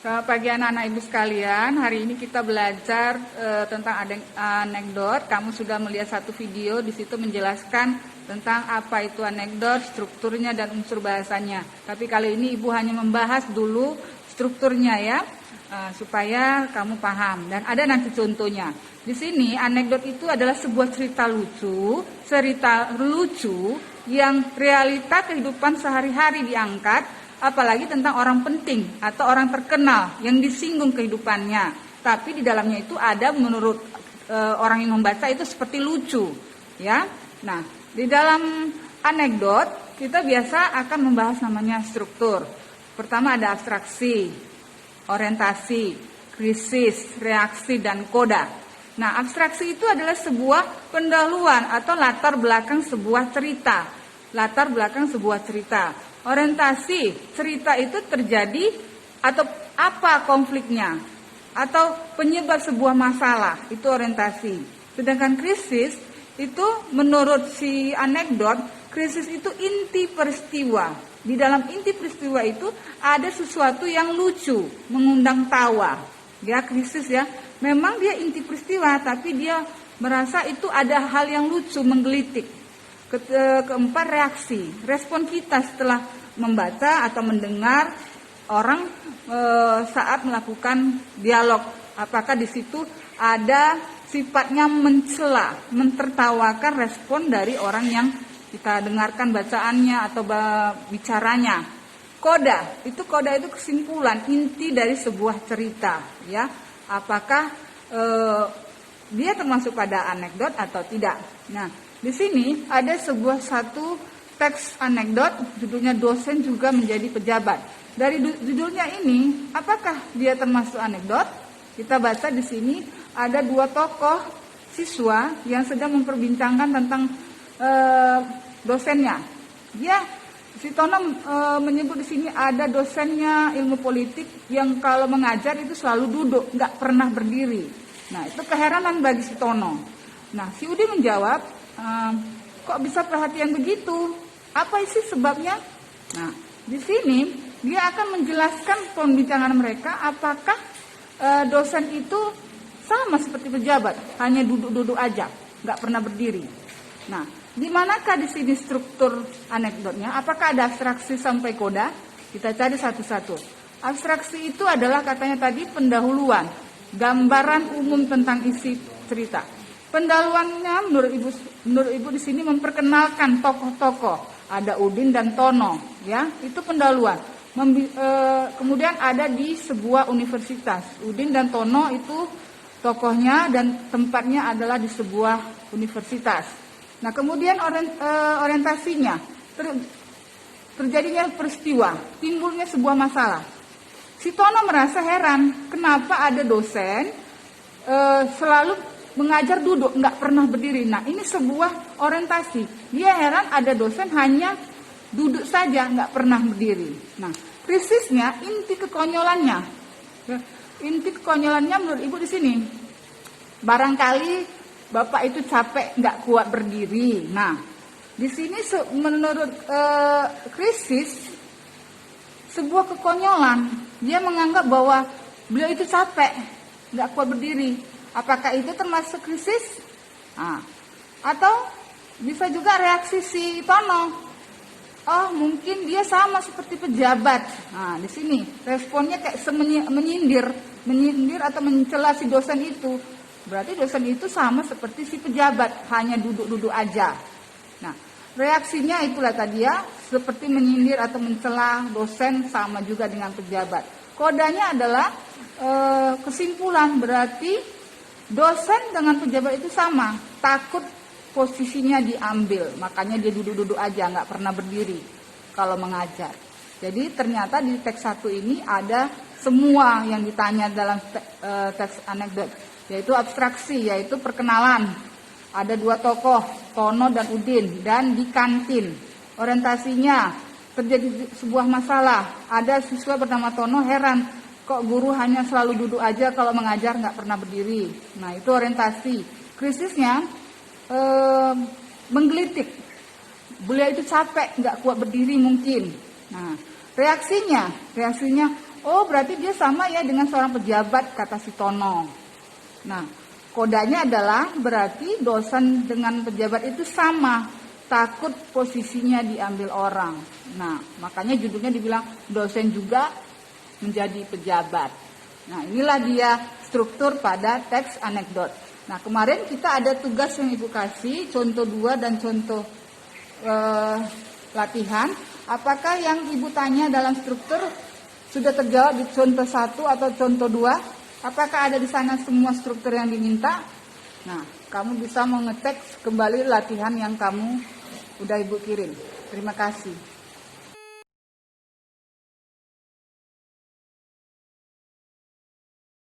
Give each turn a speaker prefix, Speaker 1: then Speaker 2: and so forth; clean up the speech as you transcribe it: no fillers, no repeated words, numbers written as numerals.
Speaker 1: Selamat pagi anak-anak ibu sekalian. Hari ini kita belajar tentang anekdot. Kamu sudah melihat satu video, di situ menjelaskan tentang apa itu anekdot, strukturnya dan unsur bahasanya. Tapi kali ini ibu hanya membahas dulu strukturnya ya, supaya kamu paham. Dan ada nanti contohnya. Di sini anekdot itu adalah sebuah cerita lucu yang realita kehidupan sehari-hari diangkat. Apalagi tentang orang penting atau orang terkenal yang disinggung kehidupannya. Tapi di dalamnya itu ada menurut orang yang membaca itu seperti lucu, ya. Nah, di dalam anekdot kita biasa akan membahas namanya struktur. Pertama ada abstraksi, orientasi, krisis, reaksi dan koda. Nah, abstraksi itu adalah sebuah pendahuluan atau latar belakang sebuah cerita. Latar belakang sebuah cerita. Orientasi, cerita itu terjadi atau apa konfliknya atau penyebab sebuah masalah, itu orientasi. Sedangkan krisis itu menurut si anekdot, krisis itu inti peristiwa. Di dalam inti peristiwa itu ada sesuatu yang lucu, mengundang tawa. Ya, krisis ya. Memang dia inti peristiwa tapi dia merasa itu ada hal yang lucu, menggelitik. Keempat, reaksi, respon kita setelah membaca atau mendengar orang saat melakukan dialog. Apakah di situ ada sifatnya mencela, mentertawakan respon dari orang yang kita dengarkan bacaannya atau bicaranya. Koda itu kesimpulan inti dari sebuah cerita, ya. Apakah dia termasuk pada anekdot atau tidak? Nah, di sini ada satu teks anekdot, judulnya dosen juga menjadi pejabat. Dari judulnya ini, apakah dia termasuk anekdot? Kita baca di sini ada dua tokoh siswa yang sedang memperbincangkan tentang dosennya. Si Tono menyebut di sini ada dosennya ilmu politik yang kalau mengajar itu selalu duduk, nggak pernah berdiri. Nah, itu keheranan bagi si Tono. Nah, si Udi menjawab, kok bisa perhatian begitu? Apa sih sebabnya? Nah, di sini dia akan menjelaskan pembincangan mereka apakah dosen itu sama seperti pejabat, hanya duduk-duduk aja, nggak pernah berdiri. Nah, di manakah di sini struktur anekdotnya? Apakah ada abstraksi sampai koda? Kita cari satu-satu. Abstraksi itu adalah katanya tadi pendahuluan, gambaran umum tentang isi cerita. Pendahuluannya menurut ibu di sini memperkenalkan tokoh-tokoh. Ada Udin dan Tono, ya, itu pendahuluan. Kemudian ada di sebuah universitas. Udin dan Tono itu tokohnya dan tempatnya adalah di sebuah universitas. Nah, kemudian orientasinya, terjadinya peristiwa, timbulnya sebuah masalah. Si Tono merasa heran, kenapa ada dosen selalu mengajar duduk, nggak pernah berdiri. Nah, ini sebuah orientasi. Dia heran ada dosen hanya duduk saja, nggak pernah berdiri. Nah, krisisnya, inti kekonyolannya. Inti kekonyolannya menurut ibu di sini. Barangkali bapak itu capek, nggak kuat berdiri. Nah, di sini menurut krisis, sebuah kekonyolan. Dia menganggap bahwa beliau itu capek, nggak kuat berdiri. Apakah itu termasuk krisis? Nah, atau bisa juga reaksi si Tono. Oh, mungkin dia sama seperti pejabat. Nah, di sini responnya kayak menyindir atau mencela si dosen itu. Berarti dosen itu sama seperti si pejabat, hanya duduk-duduk aja. Nah, reaksinya itulah tadi ya, seperti menyindir atau mencela dosen sama juga dengan pejabat. Kodanya adalah kesimpulan, berarti dosen dengan pejabat itu sama, takut posisinya diambil, makanya dia duduk-duduk aja, nggak pernah berdiri kalau mengajar. Jadi ternyata di teks 1 ini ada semua yang ditanya dalam teks anekdot, yaitu abstraksi, yaitu perkenalan. Ada dua tokoh, Tono dan Udin, dan di kantin. Orientasinya, terjadi sebuah masalah, ada siswa bernama Tono heran, kok guru hanya selalu duduk aja kalau mengajar, nggak pernah berdiri. Nah, itu orientasi. Krisisnya menggelitik. Beliau itu capek, nggak kuat berdiri mungkin. Nah, reaksinya, Oh, berarti dia sama ya dengan seorang pejabat, kata si Tono. Nah, kodanya adalah berarti dosen dengan pejabat itu sama, takut posisinya diambil orang. Nah, makanya judulnya dibilang dosen juga menjadi pejabat. Nah, inilah dia struktur pada teks anekdot. Nah, kemarin kita ada tugas yang Ibu kasih, contoh 2 dan contoh latihan. Apakah yang Ibu tanya dalam struktur sudah terjawab di contoh 1 atau contoh 2? Apakah ada di sana semua struktur yang diminta? Nah, kamu bisa mengetek kembali latihan yang kamu udah Ibu kirim. Terima kasih.